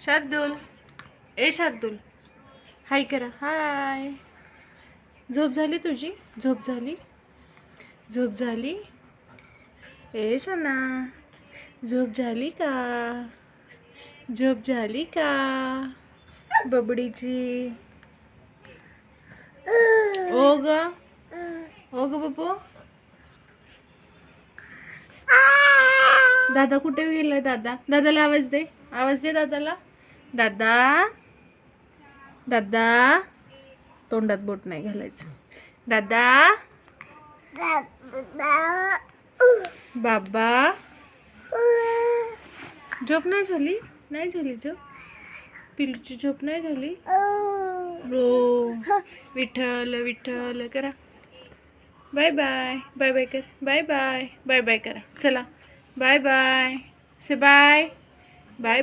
शार्दूल, ए शार्दूल, हाय करा. हाय. झोप झाली तुझी? झोप झाली? झोप झाली? ए शना, झोप झाली का? झोप झाली का बबडीची? ओ ग, ओ ग बबू. दादा कुठे गेलाय? दादा, दादाला आवाज दे. आवाज दे दादाला. दादा, दादा. तोंडात बोट नाही घालायचं. दादा, बाबा. झोप नाही झाली? नाही झाली झोप? पिलूची झोप नाही झाली? हो. विठ्ठल विठ्ठल करा. Bye bye. बाय बाय कर. Bye bye. बाय बाय करा. चला. Bye bye. से बाय. Bye bye.